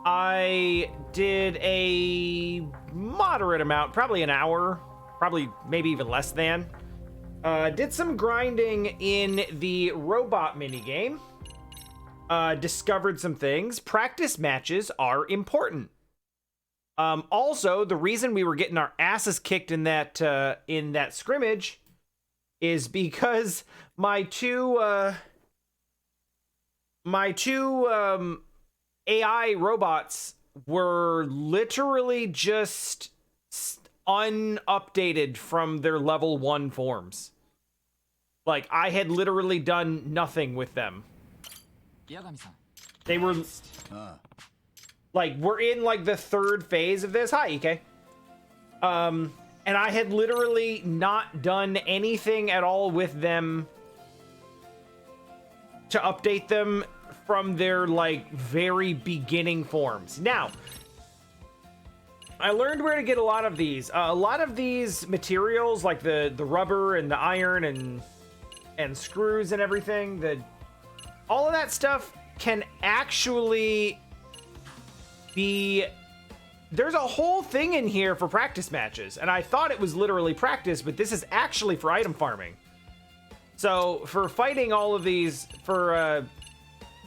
I did a moderate amount, probably an hour, probably maybe even less than. Did some grinding in the robot minigame. Discovered some things. Practice matches are important. Also, the reason we were getting our asses kicked in that scrimmage is because my two AI robots were literally just unupdated from their level 1 forms. Like, I had literally done nothing with them. They were like, we're in like the 3rd phase of this. Hi, Ike. And I had literally not done anything at all with them to update them from their like very beginning forms. Now, I learned where to get a lot of these. A lot of these materials, like the rubber and the iron and screws and everything, all of that stuff can actually be... There's a whole thing in here for practice matches, and I thought it was literally practice, but this is actually for item farming. So for fighting all of these, for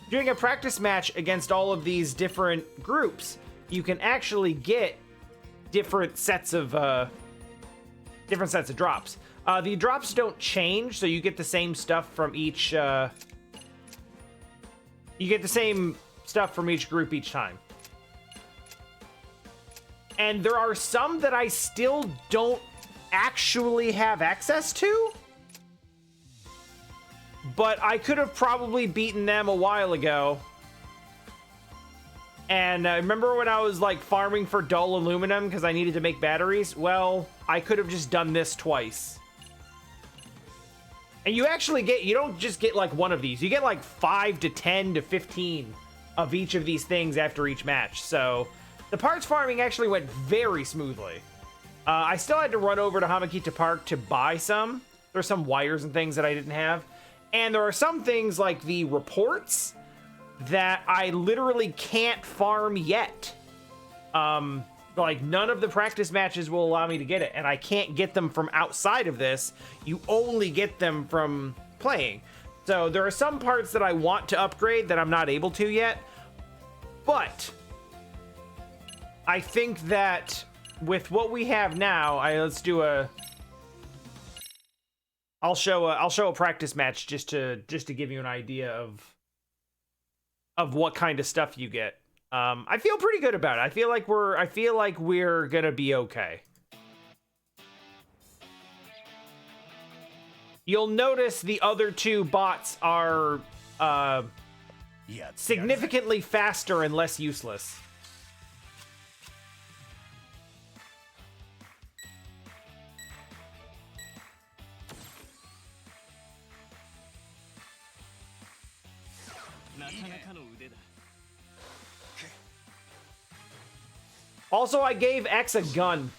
doing a practice match against all of these different groups, you can actually get different sets of drops. The drops don't change, so you get the same stuff from each. You get the same stuff from each group each time. And there are some that I still don't actually have access to. But I could have probably beaten them a while ago. And remember when I was like farming for dull aluminum because I needed to make batteries? Well, I could have just done this twice. And you actually get, you don't just get like one of these. You get like 5 to 10 to 15 of each of these things after each match. So the parts farming actually went very smoothly. I still had to run over to Hamakita Park to buy some. There's some wires and things that I didn't have. And there are some things like the reports that I literally can't farm yet. Like none of the practice matches will allow me to get it, and I can't get them from outside of this. You only get them from playing. So there are some parts that I want to upgrade that I'm not able to yet. But I think that with what we have now, let's do a... I'll show a practice match just to give you an idea of what kind of stuff you get. I feel pretty good about it. I feel like we're gonna be okay. You'll notice the other two bots are significantly faster and less useless. Also, I gave X a gun.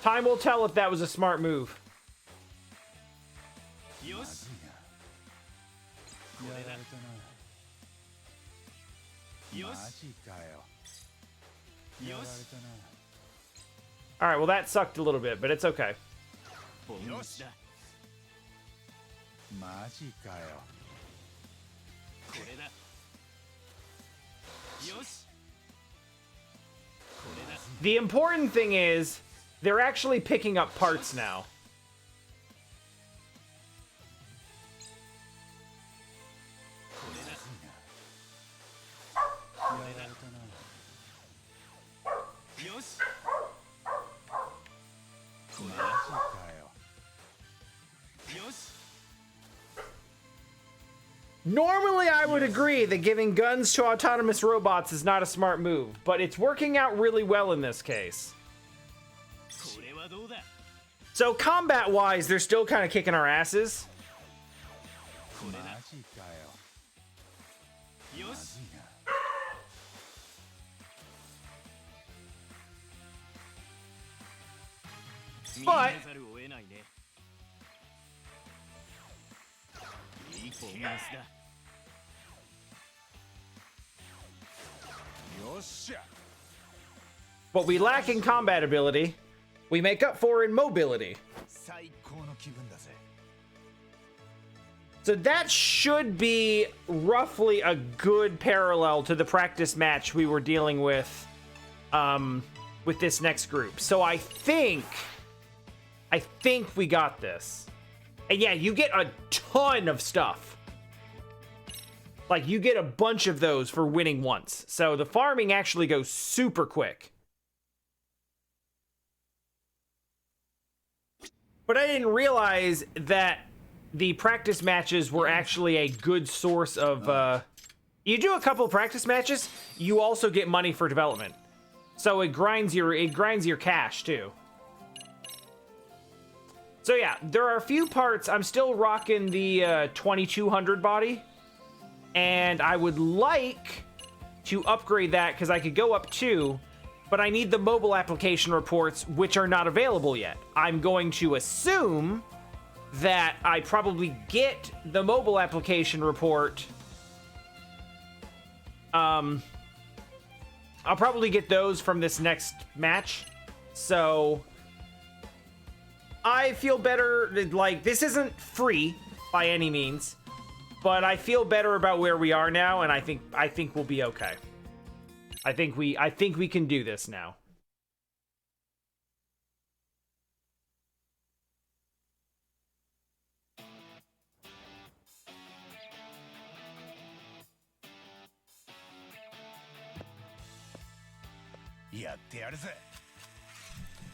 Time will tell if that was a smart move. Alright, well that sucked a little bit, but it's okay. The important thing is, they're actually picking up parts now. Normally, I would agree that giving guns to autonomous robots is not a smart move, but it's working out really well in this case. So combat-wise, they're still kind of kicking our asses. But What we lack in combat ability, we make up for in mobility. So that should be roughly a good parallel to the practice match we were dealing with this next group. So I think we got this. And yeah, you get a ton of stuff. Like, you get a bunch of those for winning once. So the farming actually goes super quick. But I didn't realize that the practice matches were actually a good source of, you do a couple of practice matches, you also get money for development. So it grinds your cash too. So yeah, there are a few parts. I'm still rocking the 2200 body, and I would like to upgrade that because I could go up 2, but I need the mobile application reports, which are not available yet. I'm going to assume that I probably get the mobile application report. I'll probably get those from this next match. So I feel better. Like, this isn't free by any means, but I feel better about where we are now, and I think we'll be okay. I think we can do this now.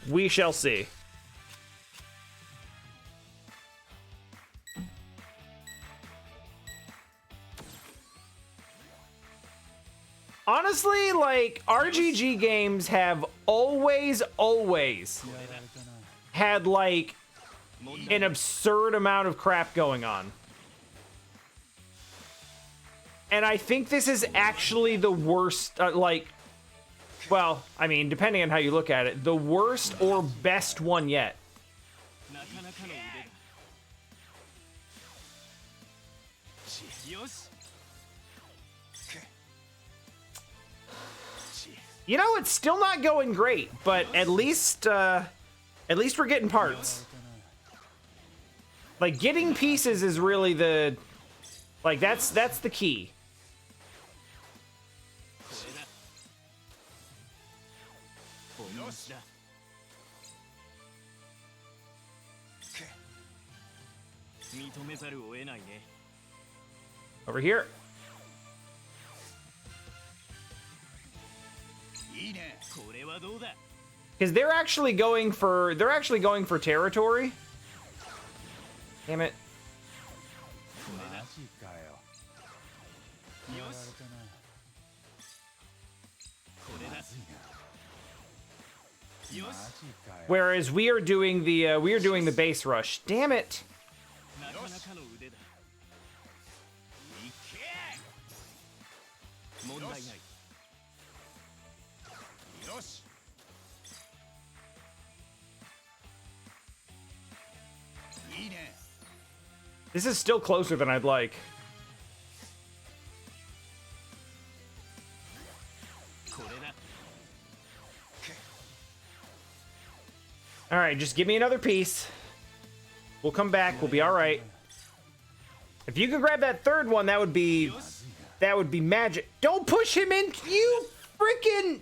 We shall see. Honestly, like, RGG games have always had, like, an absurd amount of crap going on. And I think this is actually the worst, well, I mean, depending on how you look at it, the worst or best one yet. You know, it's still not going great, but at least we're getting parts. Like, getting pieces is really the, like, that's the key. Over here. Because they're actually going for territory. Damn it. Whereas we are doing the base rush. Damn it. This is still closer than I'd like. All right, just give me another piece. We'll come back. We'll be all right. If you could grab that third one, that would be magic. Don't push him in, you freaking.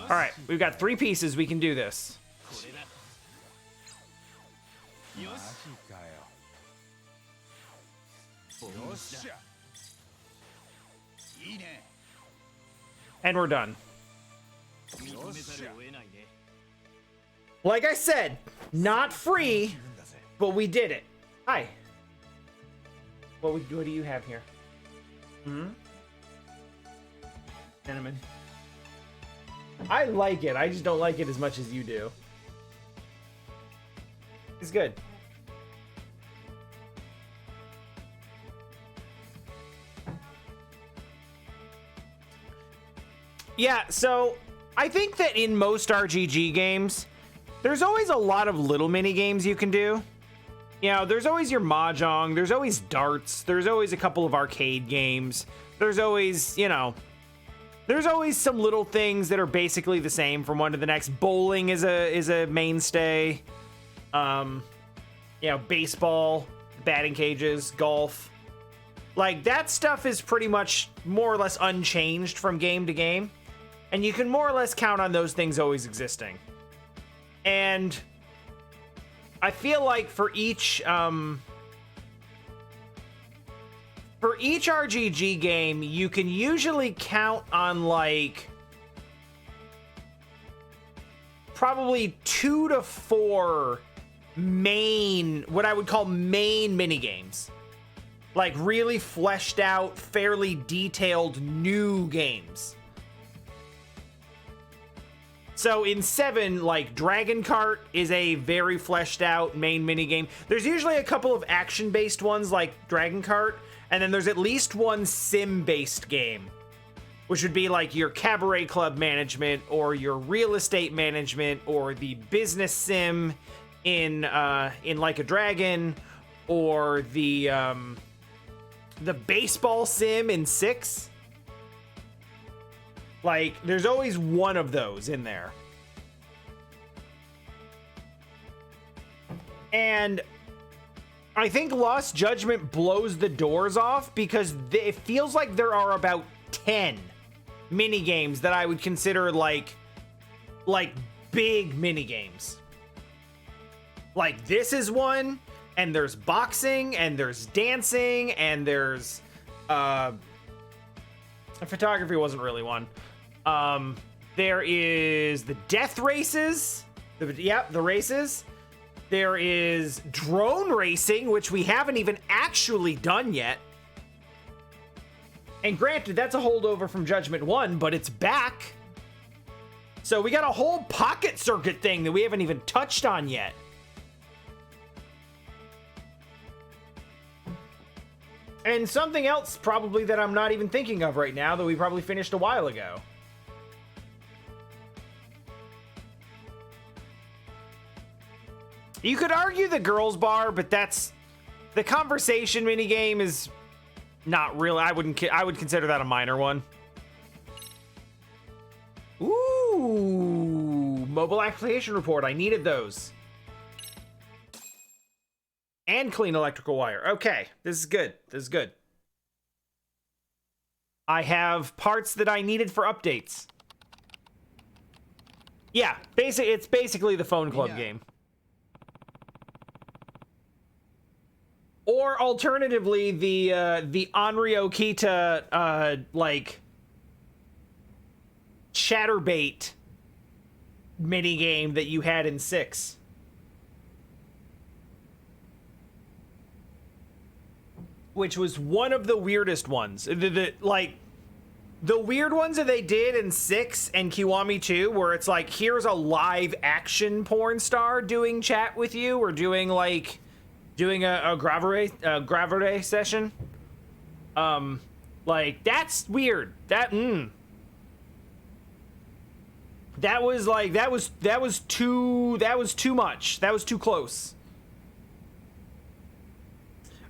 All right, we've got 3 pieces. We can do this. And we're done. Like I said, not free, but we did it. Hi. What do you have here? Cinnamon. I like it. I just don't like it as much as you do. It's good. Yeah, so I think that in most RGG games, there's always a lot of little mini games you can do. You know, there's always your mahjong, there's always darts, there's always a couple of arcade games, there's always, you know, there's always some little things that are basically the same from one to the next. Bowling is a mainstay. You know, baseball, batting cages, golf. Like, that stuff is pretty much more or less unchanged from game to game. And you can more or less count on those things always existing. And I feel like for each RGG game, you can usually count on like probably 2 to 4 main, what I would call main minigames. Like really fleshed out, fairly detailed new games. So in 7, like, Dragon Kart is a very fleshed out main minigame. There's usually a couple of action-based ones like Dragon Kart, and then there's at least one sim-based game, which would be like your cabaret club management or your real estate management or the business sim in Like a Dragon, or the baseball sim in 6. Like, there's always one of those in there. And I think Lost Judgment blows the doors off because it feels like there are about 10 minigames that I would consider like big minigames. Like, this is one, and there's boxing, and there's dancing, and there's photography wasn't really one. There is the death races. The races. There is drone racing, which we haven't even actually done yet. And granted, that's a holdover from Judgment 1, but it's back. So we got a whole pocket circuit thing that we haven't even touched on yet. And something else probably that I'm not even thinking of right now that we probably finished a while ago. You could argue the girls bar, but that's the conversation minigame is not real. I would consider that a minor one. Ooh, mobile application report. I needed those. And clean electrical wire. Okay, this is good. This is good. I have parts that I needed for updates. Yeah, it's basically the phone club game. Or alternatively, the Onryo Kita like chatterbait minigame that you had in 6. Which was one of the weirdest ones. The weird ones that they did in 6 and Kiwami 2, where it's like, here's a live action porn star doing chat with you, or doing a gravere session. Like, that's weird. That was too much. That was too close.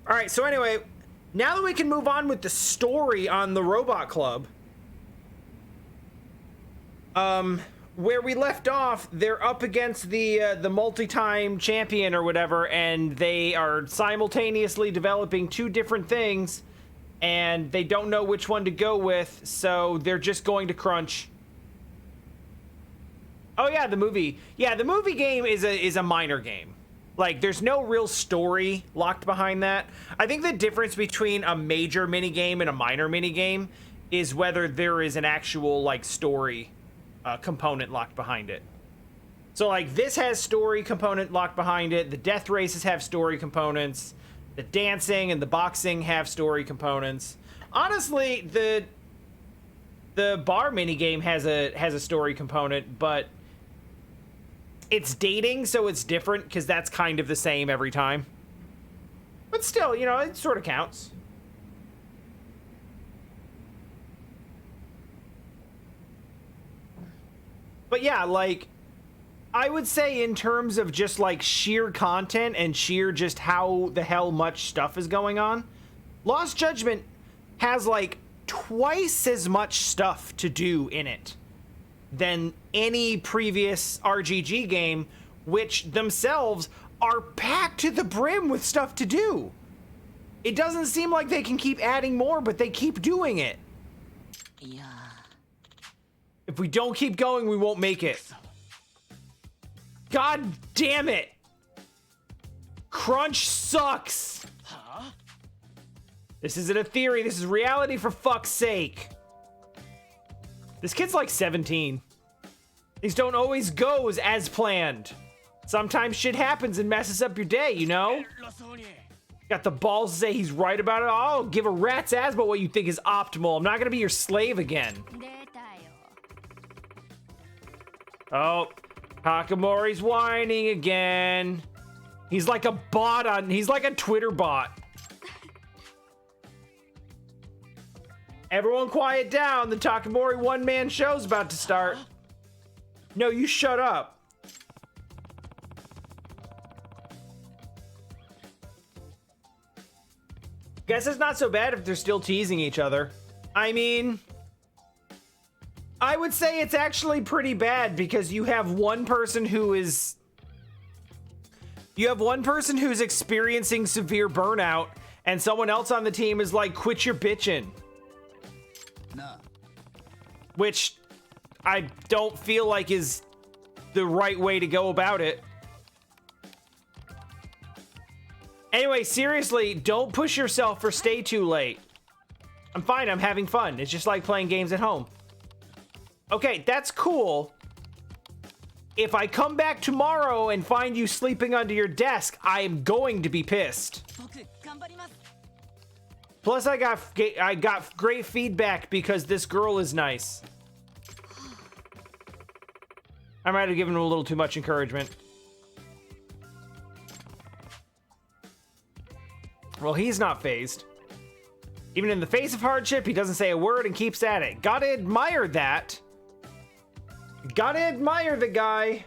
All right, so anyway, now that we can move on with the story on the Robot Club, where we left off, they're up against the multi-time champion or whatever, and they are simultaneously developing 2 different things, and they don't know which one to go with, so they're just going to crunch. Oh yeah, the movie. Yeah, the movie game is a minor game. Like, there's no real story locked behind that. I think the difference between a major minigame and a minor minigame is whether there is an actual, like, story component locked behind it. So, like, this has story component locked behind it. The death races have story components. The dancing and the boxing have story components. Honestly, the bar minigame has a story component, but it's dating, so it's different, because that's kind of the same every time. But still, you know, it sort of counts. But yeah, like, I would say in terms of just like sheer content and sheer just how the hell much stuff is going on, Lost Judgment has like twice as much stuff to do in it than any previous RGG game, which themselves are packed to the brim with stuff to do. It doesn't seem like they can keep adding more, but they keep doing it. Yeah. If we don't keep going, we won't make it. God damn it! Crunch sucks! Huh? This isn't a theory, this is reality for fuck's sake. This kid's like 17. These don't always go as planned. Sometimes shit happens and messes up your day, you know? Got the balls to say he's right about it. I'll give a rat's ass about what you think is optimal. I'm not gonna be your slave again. Oh, Takamori's whining again. He's like a bot he's like a Twitter bot. Everyone quiet down. The Takamori one-man show's about to start. No, you shut up. Guess it's not so bad if they're still teasing each other. I mean, I would say it's actually pretty bad because you have one person who's experiencing severe burnout and someone else on the team is like, quit your bitching. No. Which I don't feel like is the right way to go about it. Anyway, seriously, don't push yourself or stay too late. I'm fine, I'm having fun. It's just like playing games at home. Okay, that's cool. If I come back tomorrow and find you sleeping under your desk, I am going to be pissed. Plus, I got great feedback because this girl is nice. I might have given him a little too much encouragement. Well, he's not fazed. Even in the face of hardship, he doesn't say a word and keeps at it. Gotta admire that. Gotta admire the guy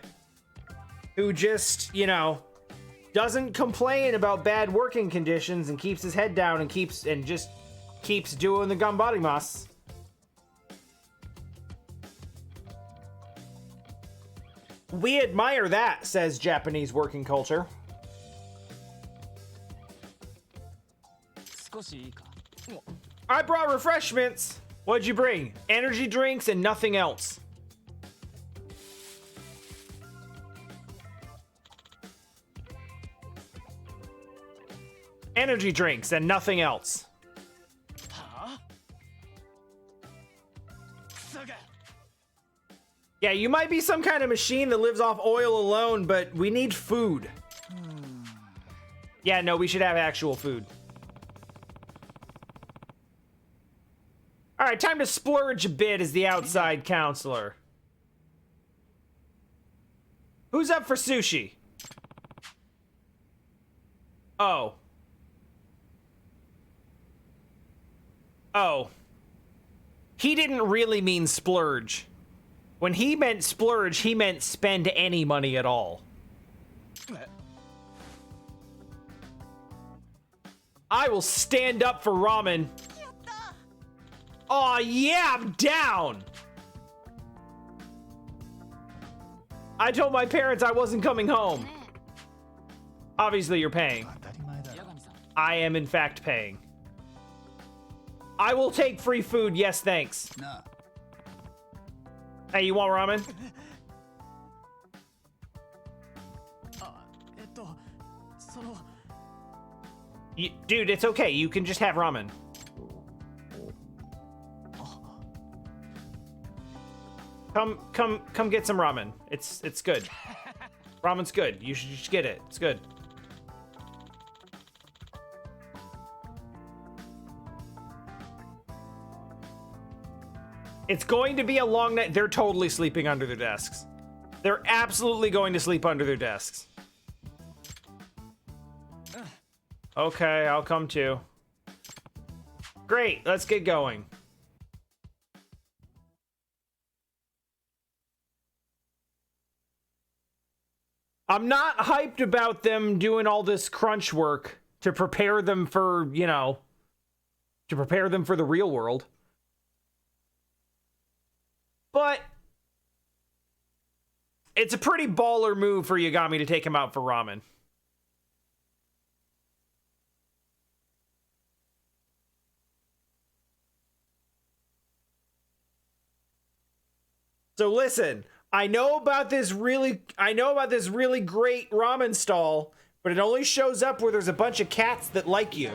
who just, you know, doesn't complain about bad working conditions and keeps his head down and just keeps doing the gambarimasu. We admire that, says Japanese working culture. I brought refreshments. What'd you bring? Energy drinks and nothing else. Energy drinks and nothing else. Huh? Yeah, you might be some kind of machine that lives off oil alone, but we need food. Yeah, no, we should have actual food. All right, time to splurge a bit as the outside counselor. Who's up for sushi? Oh. Oh. He didn't really mean splurge. When he meant splurge, he meant spend any money at all. I will stand up for ramen. Aw, yeah, I'm down! I told my parents I wasn't coming home. Obviously, you're paying. I am, in fact, paying. I will take free food, yes, thanks. No. Hey, you want ramen? Dude, it's okay. You can just have ramen. Come get some ramen. It's good. Ramen's good. You should just get it. It's good. It's going to be a long night. They're totally sleeping under their desks. They're absolutely going to sleep under their desks. Okay, I'll come too. Great, let's get going. I'm not hyped about them doing all this crunch work to prepare them for, you know, to prepare them for the real world. But it's a pretty baller move for Yagami to take him out for ramen. So listen, I know about this really great ramen stall, but it only shows up where there's a bunch of cats that like you.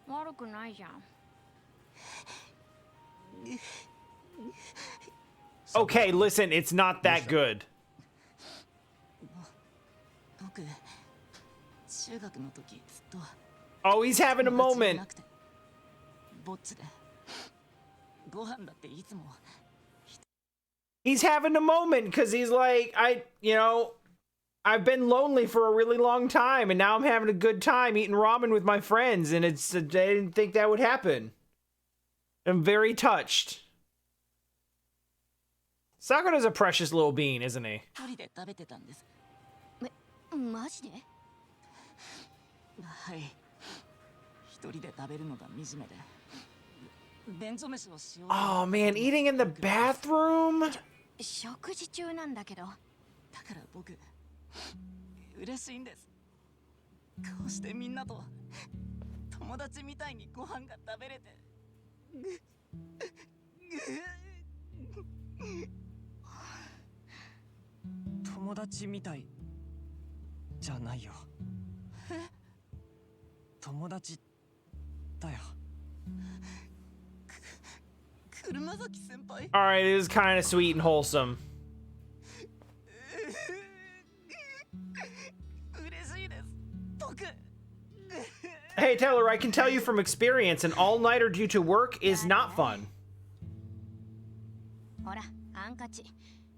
悪くないじゃん。 Okay, listen, it's not that good. 僕中学の時ずっと Oh, he's having a moment. ぼっちでご飯だっていつも He's having a moment because he's like, I've been lonely for a really long time, and now I'm having a good time eating ramen with my friends, and I didn't think that would happen. I'm very touched. Sakura's a precious little bean, isn't he? 一人で食べてたんです。マジで？はい。一人で食べるのが惨めで。便所飯をしよう。 Oh man, eating in the bathroom? 食事中なんだけど。だから僕嬉しいんです。こうしてみんなと友達みたいにご飯が食べれて。友達みたいじゃないよ。友達だよ。車崎先輩。 Alright, it is kind of sweet and wholesome. Hey Taylor, I can tell you from experience, an all-nighter due to work is not fun. ほら、ハンカチ。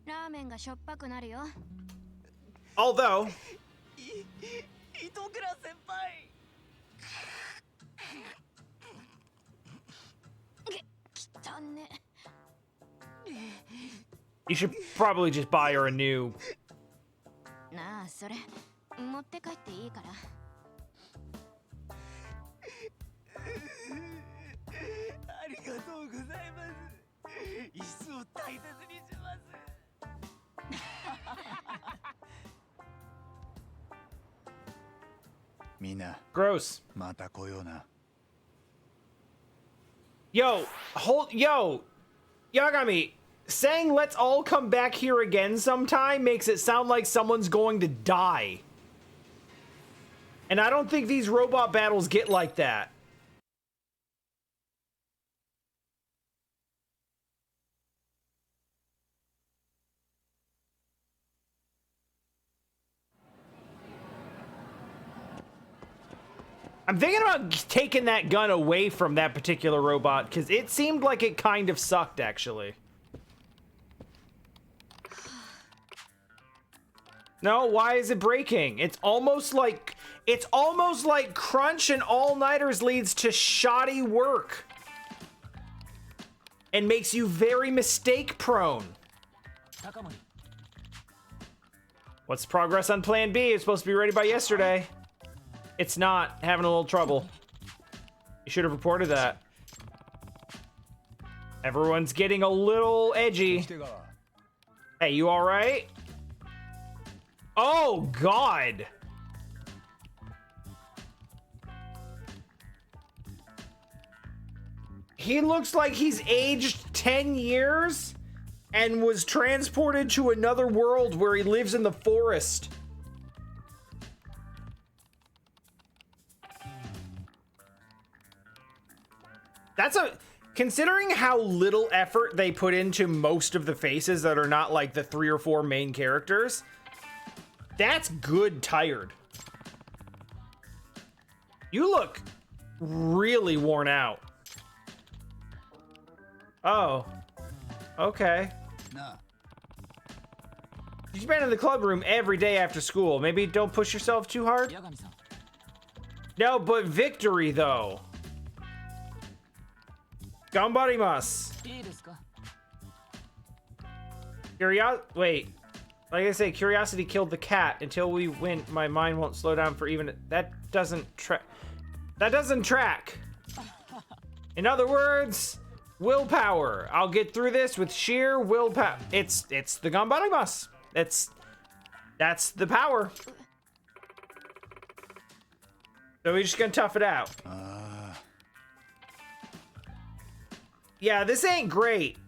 ラーメンがしょっぱくなるよ。 Although, 糸倉先輩。汚ね。 you should probably just buy her a new. なあ、それ持って帰っていいから。 ありがとうございます。一生大切にします。みんな Gross. また来ような。 Yo, Yagami, saying let's all come back here again sometime makes it sound like someone's going to die. And I don't think these robot battles get like that. I'm thinking about taking that gun away from that particular robot, because it seemed like it kind of sucked, actually. No, why is it breaking? It's almost like crunch and all-nighters leads to shoddy work. And makes you very mistake-prone. What's progress on Plan B? It's supposed to be ready by yesterday. It's not. Having a little trouble. You should have reported that. Everyone's getting a little edgy. Hey, you alright? Oh, God! He looks like he's aged 10 years and was transported to another world where he lives in the forest. Considering how little effort they put into most of the faces that are not like the 3 or 4 main characters, that's good tired. You look really worn out. Oh. Okay. You've been in the club room every day after school. Maybe don't push yourself too hard? No, but victory, though. Ganbarimasu. いいですか？ Wait. Like I say, curiosity killed the cat. Until we win, my mind won't slow down for even... That doesn't track. That doesn't track. In other words, willpower. I'll get through this with sheer willpower. It's the Ganbarimasu. That's the power. So we're just gonna tough it out. Yeah, this ain't great.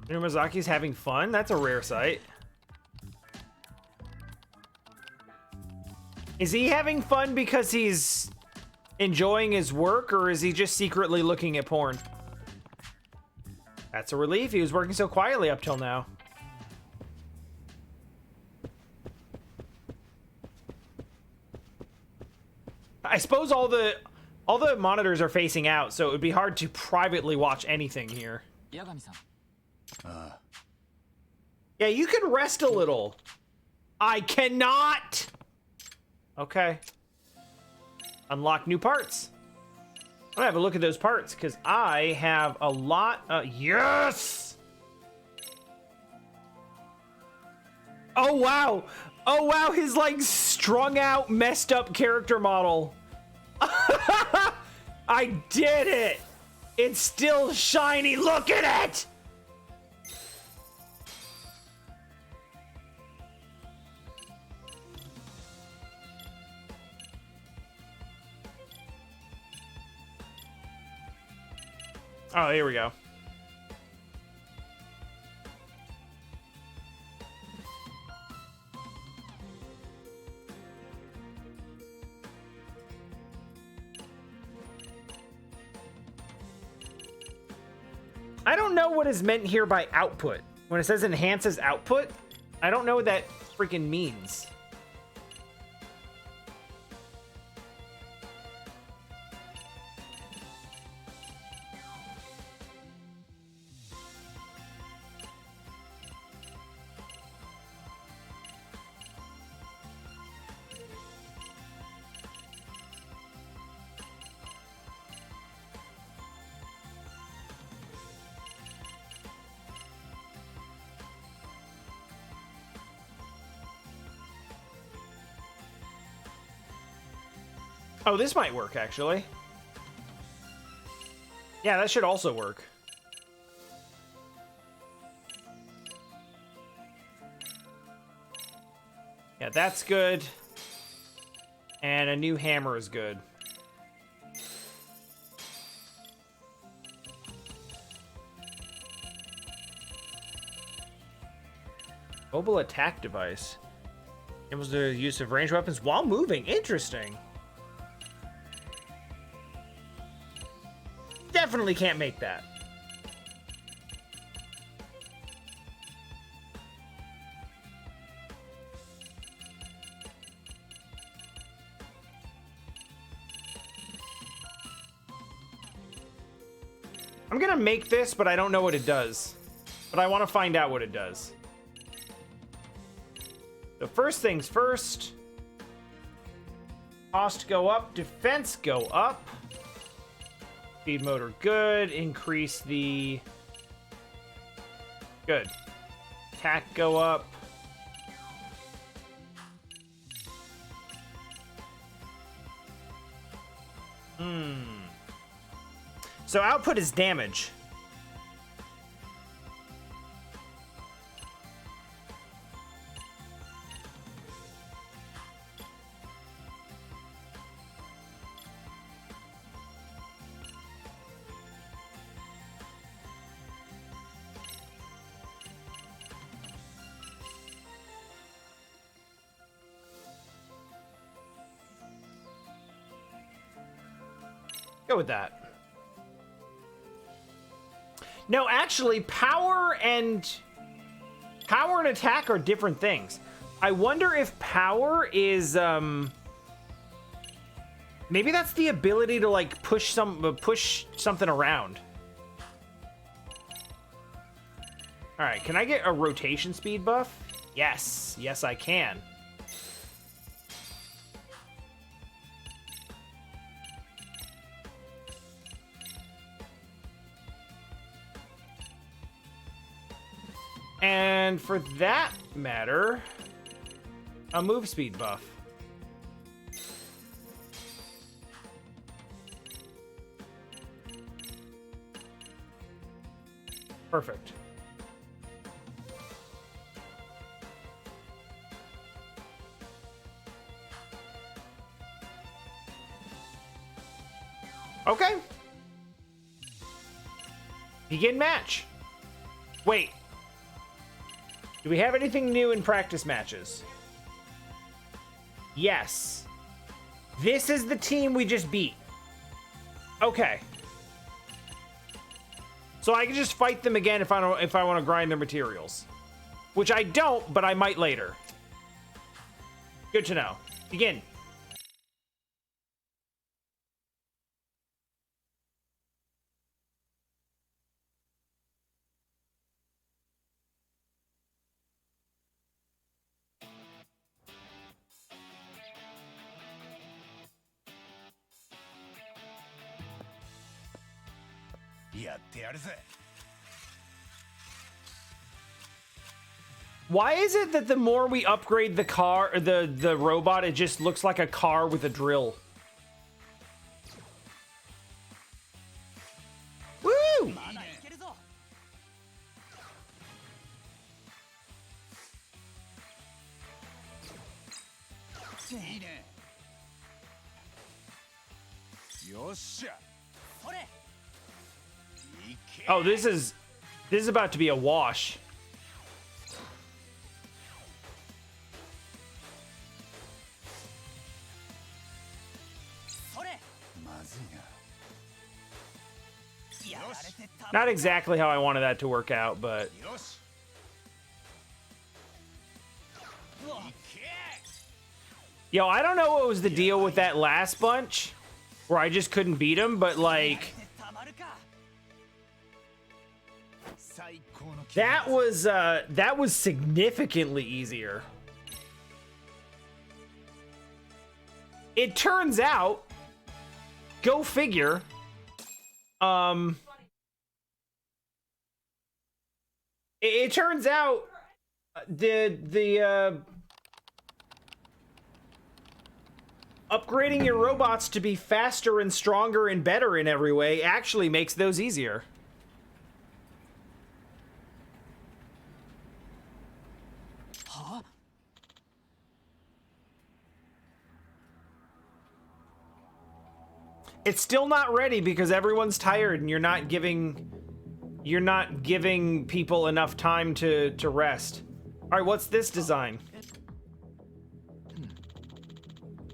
Numazaki's having fun? That's a rare sight. Is he having fun because he's enjoying his work, or is he just secretly looking at porn? That's a relief. He was working so quietly up till now. I suppose all the monitors are facing out, so it would be hard to privately watch anything here. Yagami-san. Yeah, you can rest a little. I cannot. Okay. Unlock new parts. I'm gonna have a look at those parts because I have a lot. Yes. Oh wow. Oh wow. His like strung out, messed up character model. I did it. It's still shiny. Look at it. Oh, here we go. I don't know what is meant here by output. When it says enhances output, I don't know what that freaking means. Oh, this might work, actually. Yeah, that should also work. Yeah, that's good. And a new hammer is good. Mobile attack device. It was the use of ranged weapons while moving. Interesting. Definitely can't make that. I'm gonna make this, but I don't know what it does. But I want to find out what it does. So first things first. Cost go up, defense go up. Speed motor good. Increase the... Good. Attack go up. So output is damage. Go with that. No, actually, power and attack are different things. I wonder if power is maybe that's the ability to like push something around. All right, can I get a rotation speed buff? Yes, yes I can. And for that matter, a move speed buff. Perfect. Okay. Begin match. Wait. Do we have anything new in practice matches? Yes. This is the team we just beat. Okay. So I can just fight them again if I want to grind their materials. Which I don't, but I might later. Good to know. Begin. Why is it that the more we upgrade the car, the robot, it just looks like a car with a drill? Woo! Oh, this is about to be a wash. Not exactly how I wanted that to work out, but... Yo, I don't know what was the deal with that last bunch, where I just couldn't beat him, but like... That was significantly easier. It turns out, go figure, it turns out the upgrading your robots to be faster and stronger and better in every way actually makes those easier. It's still not ready because everyone's tired and you're not giving people enough time to rest. All right, what's this design?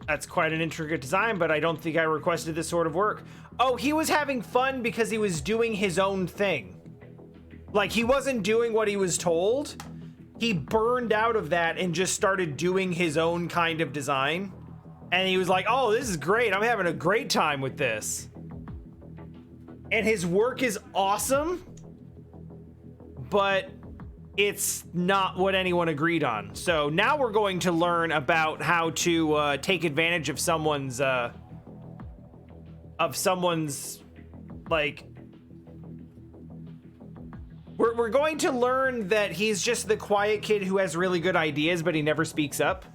That's quite an intricate design, but I don't think I requested this sort of work. Oh, he was having fun because he was doing his own thing. Like, he wasn't doing what he was told. He burned out of that and just started doing his own kind of design. And he was like, oh, this is great. I'm having a great time with this. And his work is awesome, but it's not what anyone agreed on. So now we're going to learn about how to take advantage of someone's like... We're going to learn that he's just the quiet kid who has really good ideas, but he never speaks up.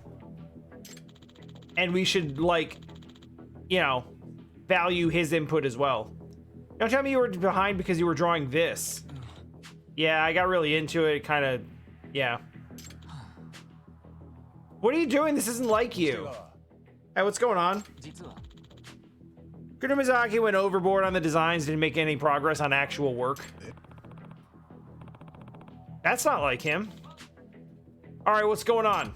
And we should, like, you know, value his input as well. Don't tell me you were behind because you were drawing this. Yeah, I got really into it, kind of, yeah. What are you doing? This isn't like you. Hey, what's going on? Kurumizaki went overboard on the designs, didn't make any progress on actual work. That's not like him. All right, what's going on?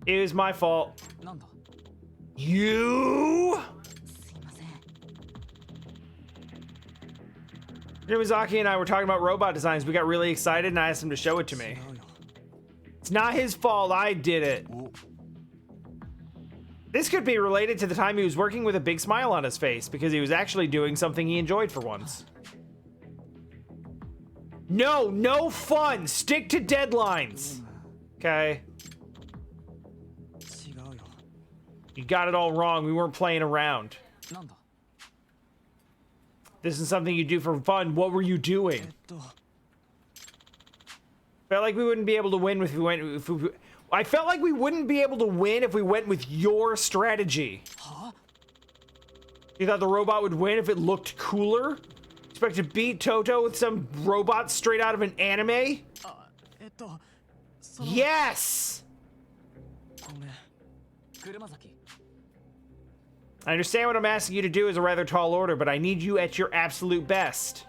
It was my fault. You? Kurumizaki and I were talking about robot designs. We got really excited and I asked him to show it to me. It's not his fault. I did it. This could be related to the time he was working with a big smile on his face because he was actually doing something he enjoyed for once. No fun. Stick to deadlines. Okay. 違うよ。 You got it all wrong. We weren't playing around. なんだ。 This is something you do for fun. What were you doing? Felt like we wouldn't be able to win if we went. I felt like we wouldn't be able to win if we went with your strategy. Huh? You thought the robot would win if it looked cooler? Expect to beat Toto with some robot straight out of an anime? その Yes! ごめん。車崎。 I understand what I'm asking you to do is a rather tall order, but I need you at your absolute best.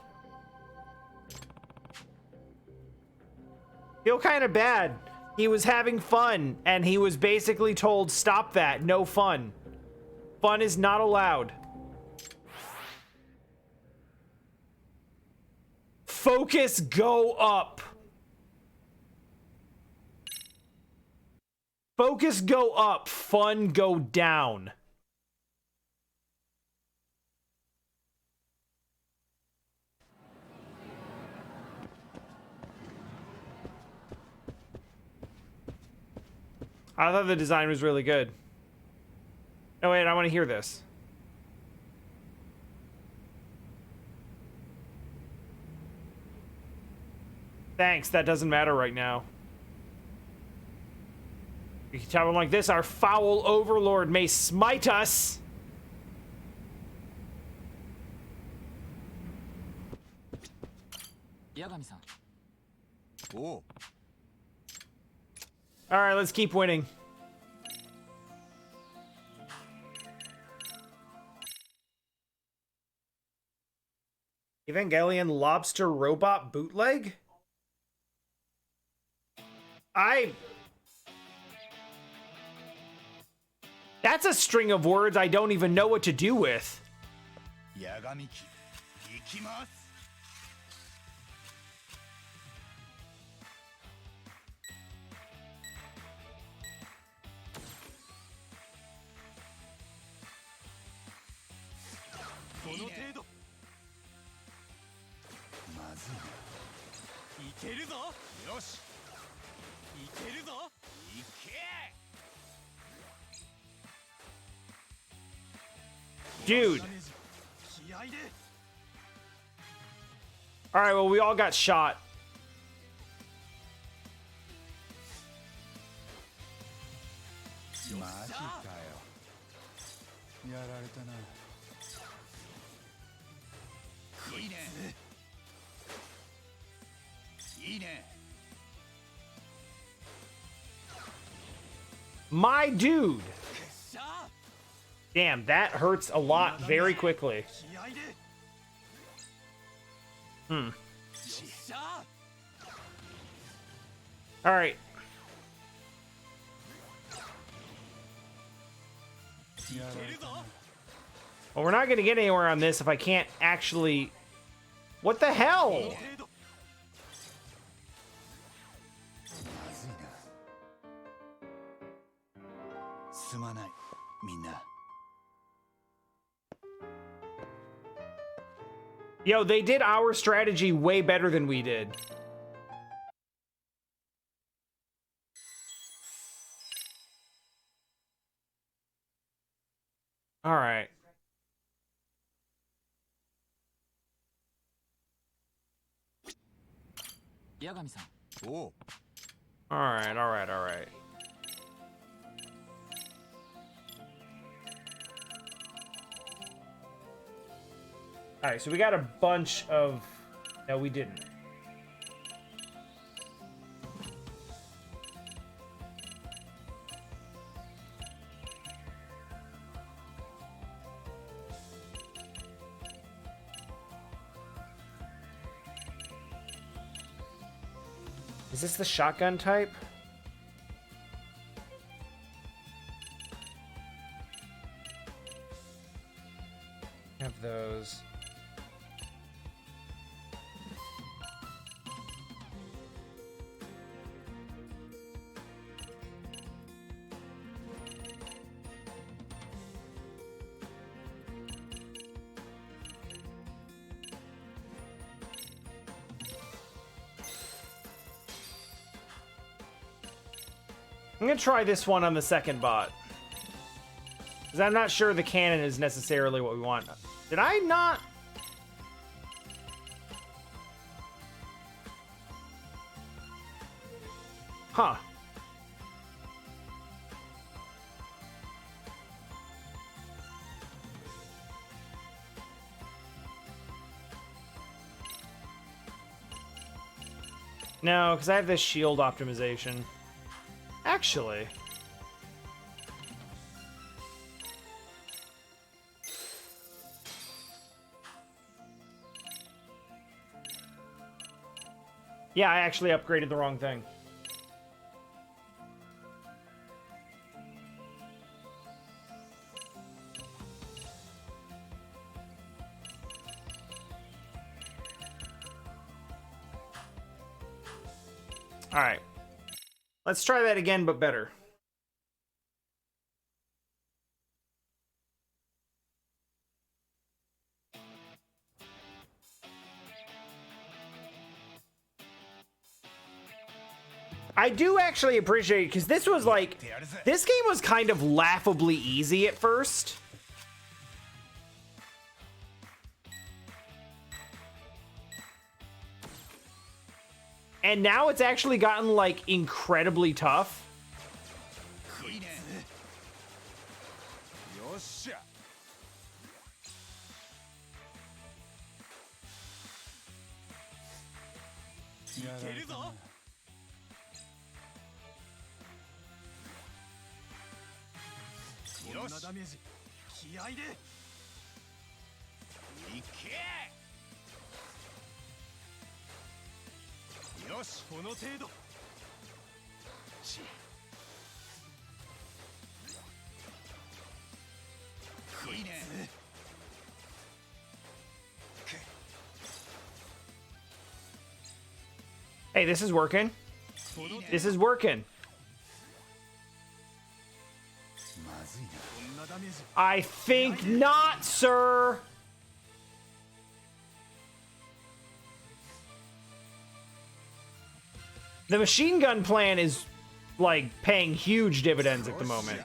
Feel kind of bad. He was having fun, and he was basically told, stop that, no fun. Fun is not allowed. Focus, go up. Focus, go up. Fun, go down. I thought the design was really good. No, wait, I want to hear this. Thanks, that doesn't matter right now. You can tell him like this, our foul overlord may smite us. Yagami-san. Oh. All right, let's keep winning. Evangelion lobster robot bootleg? That's a string of words I don't even know what to do with. Yagami-ki, ikimasu. Dude. Alright, well, we all got shot. My dude. Damn, that hurts a lot very quickly. All right. Well, we're not going to get anywhere on this if I can't actually... What the hell? Yo, they did our strategy way better than we did. All right. Yagami-san. Oh. All right, all right, all right. All right, so we got a bunch of... No, we didn't. Is this the shotgun type? Have those. I'm gonna try this one on the second bot. Because I'm not sure the cannon is necessarily what we want. Did I not? Huh. No, because I have this shield optimization. Actually. Yeah, I actually upgraded the wrong thing. All right. Let's try that again, but better. I do actually appreciate it because this was like, this game was kind of laughably easy at first. And now it's actually gotten like incredibly tough. Hey, this is working. This is working. I think not, sir. The machine gun plan is like paying huge dividends at the moment.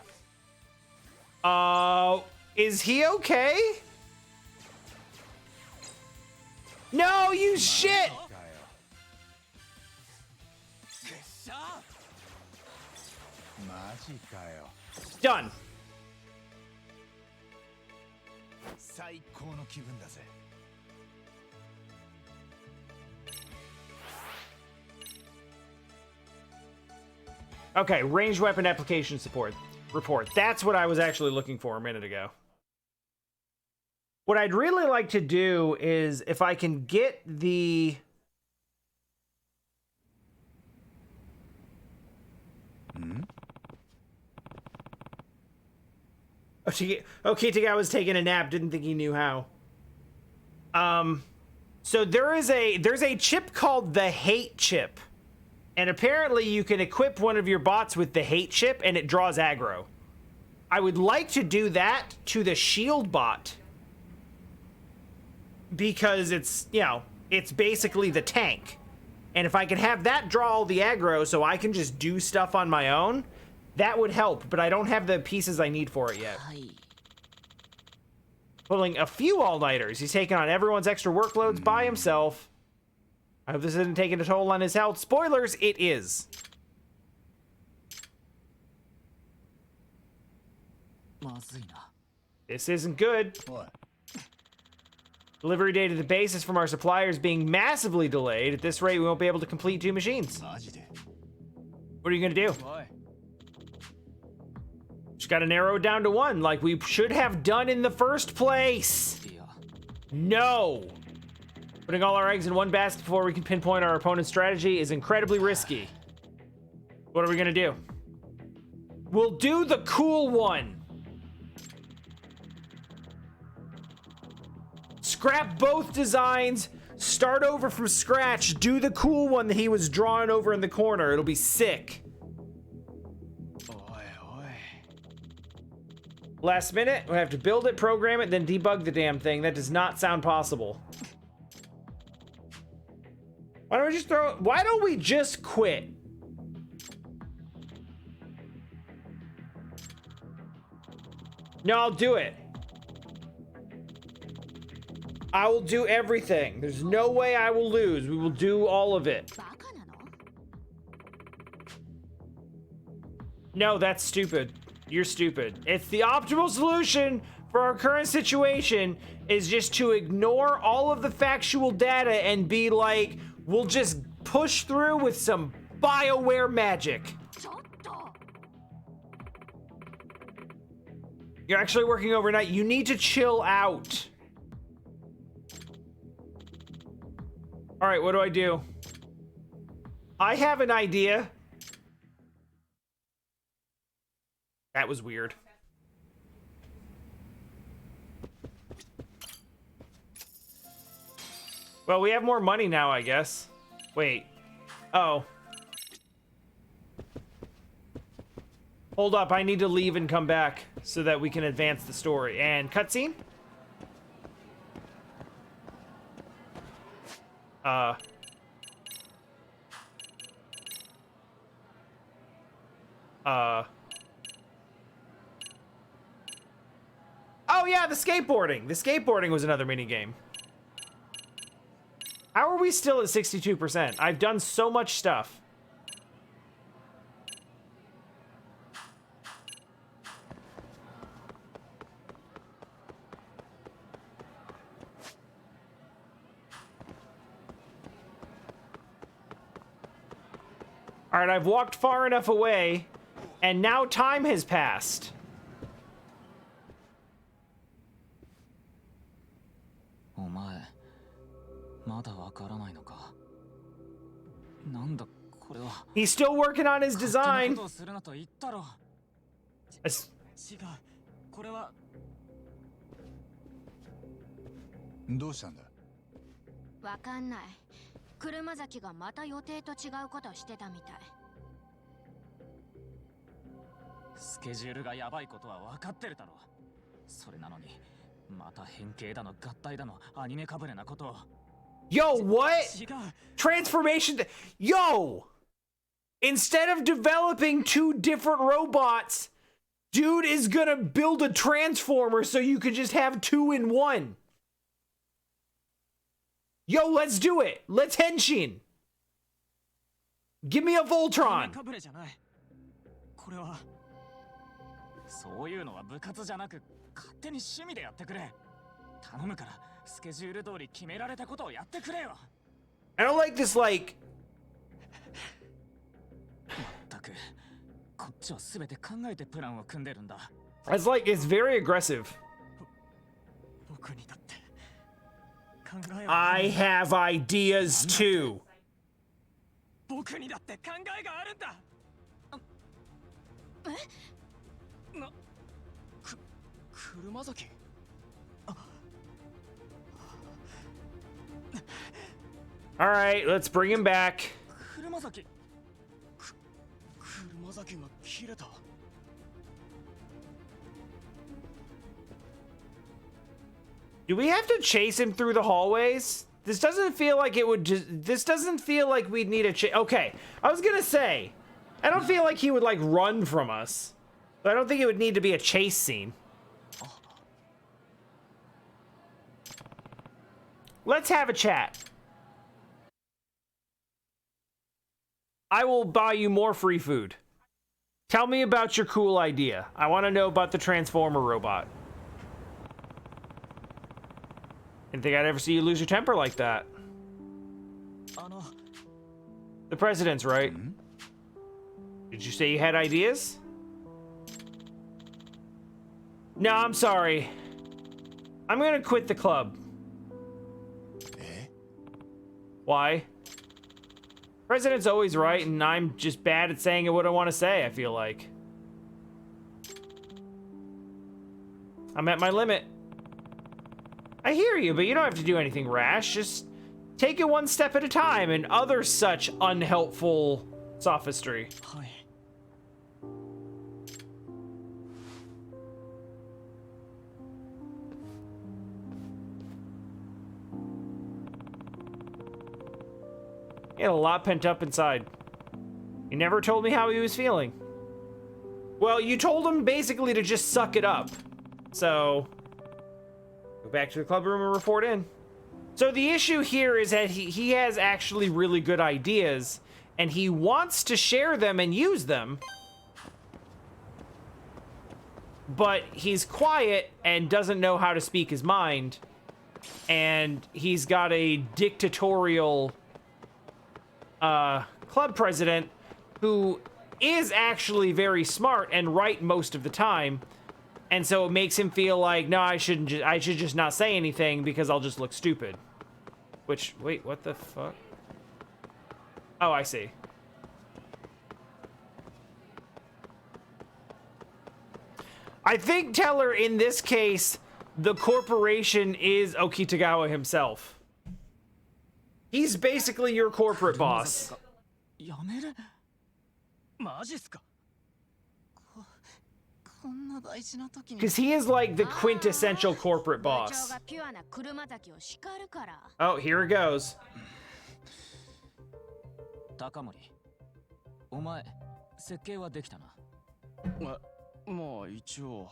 Is he okay? No, you shit! Done. Okay, ranged weapon application support report. That's what I was actually looking for a minute ago. What I'd really like to do is if I can get the Kitagawa was taking a nap, didn't think he knew how. So there's a chip called the hate chip. And apparently you can equip one of your bots with the hate chip and it draws aggro. I would like to do that to the shield bot. Because it's, you know, it's basically the tank. And if I can have that draw all the aggro so I can just do stuff on my own, that would help. But I don't have the pieces I need for it yet. Pulling a few all-nighters. He's taking on everyone's extra workloads by himself. I hope this isn't taking a toll on his health. Spoilers, it is. This isn't good. What? Delivery date of the base is from our suppliers being massively delayed. At this rate, we won't be able to complete 2 machines. What are you gonna do? Just gotta narrow it down to 1, like we should have done in the first place. No. Putting all our eggs in one basket before we can pinpoint our opponent's strategy is incredibly risky. What are we gonna do? We'll do the cool one. Scrap both designs, start over from scratch, do the cool one that he was drawing over in the corner. It'll be sick. Last minute, we have to build it, program it, then debug the damn thing. That does not sound possible. Why don't we just quit? No, I'll do it. I will do everything. There's no way I will lose. We will do all of it. バカなの？ No, that's stupid. You're stupid. It's the optimal solution for our current situation is just to ignore all of the factual data and be like, we'll just push through with some BioWare magic. ちょっと。 You're actually working overnight. You need to chill out. All right, what do I do? I have an idea. That was weird. Well, we have more money now, I guess. Wait. Oh. Hold up, I need to leave and come back so that we can advance the story. And cutscene? Oh yeah, the skateboarding. The skateboarding was another minigame. How are we still at 62%? I've done so much stuff. All right, I've walked far enough away, and now time has passed. お前まだわからないのか。なんだこれは。 He's still working on his 勝手 design. なことをするなと言ったろ。 As- 違う。これは。どうしたんだ。わかんない。車崎がまた予定と違うことしてたみたい。スケジュールがやばいことは分かってるだろ。それなのにまた変形だの合体だのアニメかぶれなことを。 Yo, what? 違う。 Transformation. Yo! Instead of developing two different robots, dude is gonna build a transformer so you can just have two in one. Yo, let's do it. Let's henshin. Give me a アニ Voltron. メかぶれじゃない。これは。そういうのは部活じゃなく勝手に趣味でやってくれ。頼むからスケジュール通り決められたことをやってくれよ。 I don't like this, like... 全くこっちは全て考えてプランを組んでるんだ。 It's like, it's very aggressive. 僕にだって考えを。 I have ideas too. 僕にだって考えがあるんだ。な、車崎。 All right, let's bring him back. 車崎。車崎が切れた。 Do we have to chase him through the hallways? This doesn't feel like it would just... This doesn't feel like we'd need a chase. Okay, I was gonna say, I don't feel like he would, like, run from us. But I don't think it would need to be a chase scene. Let's have a chat. I will buy you more free food. Tell me about your cool idea. I want to know about the Transformer robot. Didn't think I'd ever see you lose your temper like that. The president's right. Did you say you had ideas? No, I'm sorry. I'm gonna quit the club. Why? President's always right, and I'm just bad at saying what I want to say, I feel like. I'm at my limit. I hear you, but you don't have to do anything rash. Just take it one step at a time and other such unhelpful sophistry. はい。 He had a lot pent up inside. He never told me how he was feeling. Well, you told him basically to just suck it up. So, go back to the club room and report in. So the issue here is that he has actually really good ideas, and he wants to share them and use them, but he's quiet and doesn't know how to speak his mind, and he's got a dictatorial club president who is actually very smart and right most of the time, and so it makes him feel like, no, I should just not say anything because I'll just look stupid. Which, wait, what the fuck? Oh, I see. I think, Teller, in this case, the corporation is Okitagawa himself. He's basically your corporate boss. やめるマジっすかこんな大事な時に Because he is like the quintessential corporate 部長 boss. がピュアな車崎を叱るから Oh, here it goes. 高森お前設計はできたなまあ一応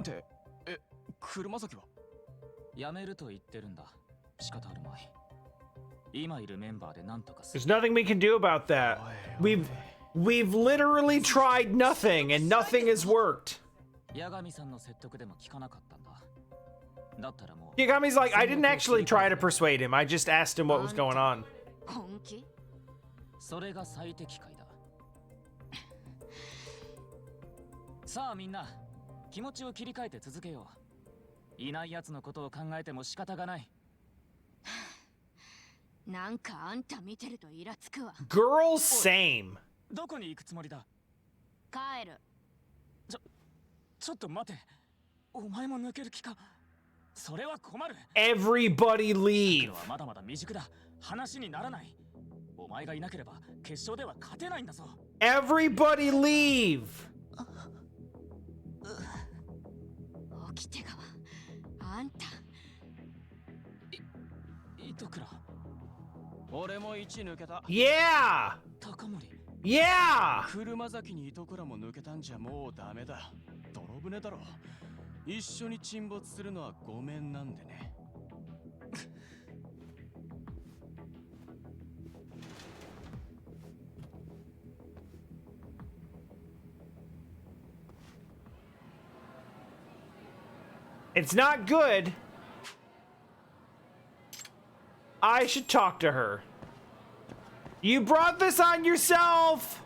って車崎はやめると言ってるんだ仕方あるまい今いるメンバーでなんとかする There's nothing we can do about that. We've literally tried nothing, and nothing has worked. 八神さんの説得でも聞かなかったんだだったらもう Yagami's like, I didn't actually try to persuade him. I just asked him what was going on. 本気それが最適解ださあみんな気持ちを切り替えて続けよういない奴のことを考えても仕方がないなんかあんた見てるとイラつくわ Girls, same. どこに行くつもりだ帰るちょっと待てお前も抜ける気かそれは困る Everybody け leave. どはまだまだ未熟だ話にならないお前がいなければ決勝では勝てないんだぞ Everybody leave. 起きて川あんた糸倉俺も1抜けた Yeah. 高森 Yeah. 車崎に糸倉も抜けたんじゃもうダメだ泥船だろ一緒に沈没するのはごめんなんでね It's not good. I should talk to her. You brought this on yourself.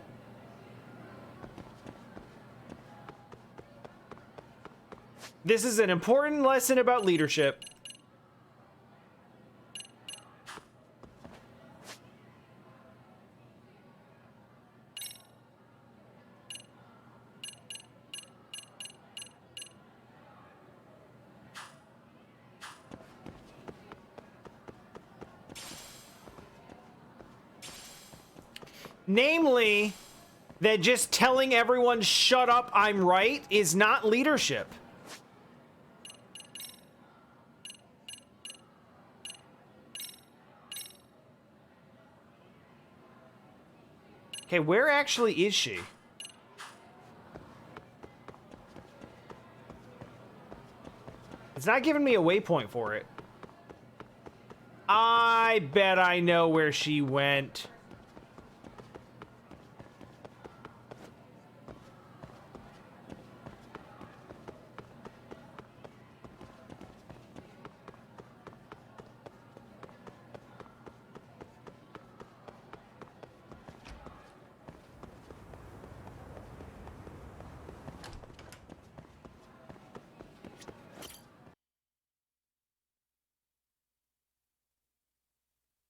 This is an important lesson about leadership. Namely, that just telling everyone shut up, I'm right, is not leadership. Okay, where actually is she? It's not giving me a waypoint for it. I bet I know where she went.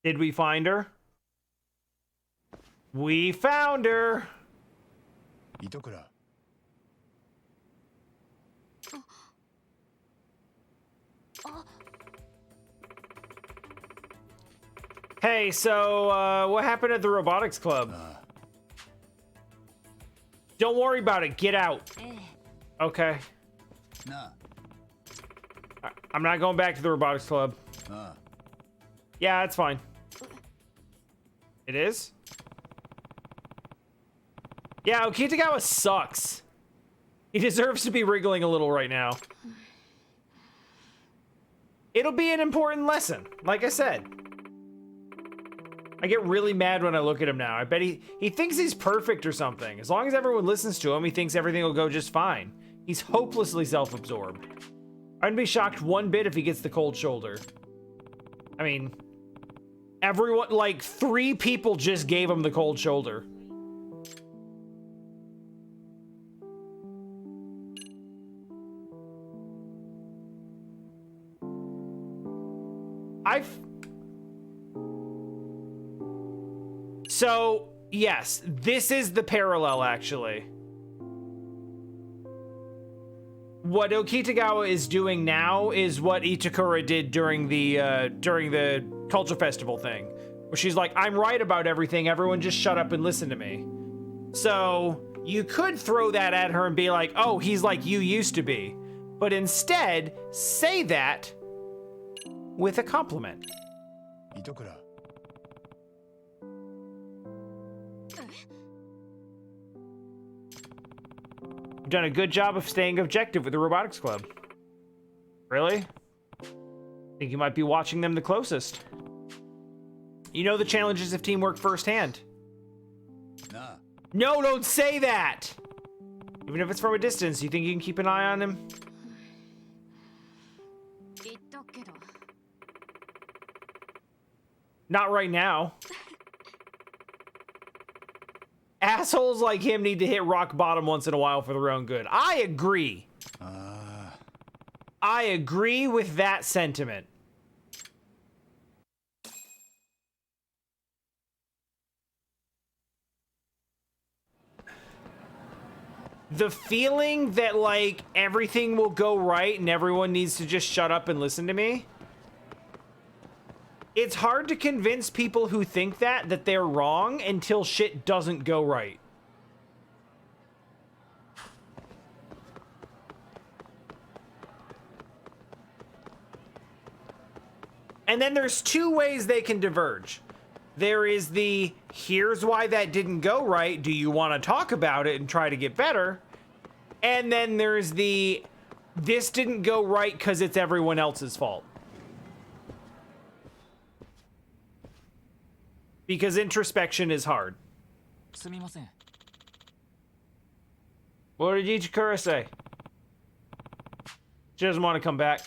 Did we find her? We found her. 糸倉 Hey, so, what happened at the robotics club? Don't worry about it. Get out. Okay. な I'm not going back to the robotics club. あ Yeah, it's fine. It is? Yeah, Okitagawa sucks. He deserves to be wriggling a little right now. It'll be an important lesson, like I said. I get really mad when I look at him now. I bet he thinks he's perfect or something. As long as everyone listens to him, he thinks everything will go just fine. He's hopelessly self-absorbed. I wouldn't be shocked one bit if he gets the cold shoulder. I mean, everyone, like 3 people just gave him the cold shoulder. So, yes, this is the parallel, actually. What Okitagawa is doing now is what Ichikura did during the Culture Festival thing. Where she's like, I'm right about everything, everyone just shut up and listen to me. So, you could throw that at her and be like, oh, he's like you used to be. But instead, say that with a compliment. Itokura. You've done a good job of staying objective with the Robotics Club. Really? Think you might be watching them the closest. You know the challenges of teamwork firsthand. Nah. No, don't say that! Even if it's from a distance, you think you can keep an eye on him? Not right now. Assholes like him need to hit rock bottom once in a while for their own good. I agree. I agree with that sentiment. The feeling that, like, everything will go right and everyone needs to just shut up and listen to me. It's hard to convince people who think that they're wrong until shit doesn't go right. And then there's 2 ways they can diverge. There is the, here's why that didn't go right, do you want to talk about it and try to get better? And then there's the, this didn't go right because it's everyone else's fault. Because introspection is hard. What did Ichikura say? She doesn't want to come back.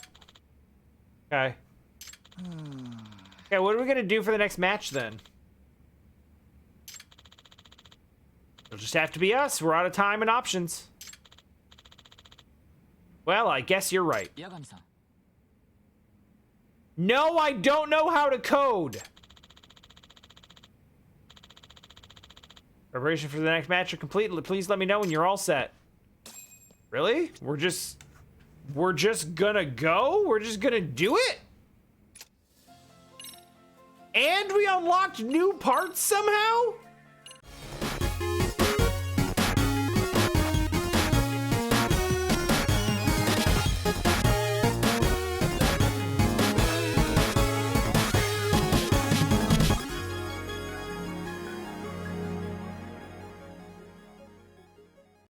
Okay. Okay, what are we gonna do for the next match then? It'll just have to be us. We're out of time and options. Well, I guess you're right. No, I don't know how to code. Preparation for the next match are complete. Please let me know when you're all set. Really? We're just gonna go? We're just gonna do it? And we unlocked new parts somehow?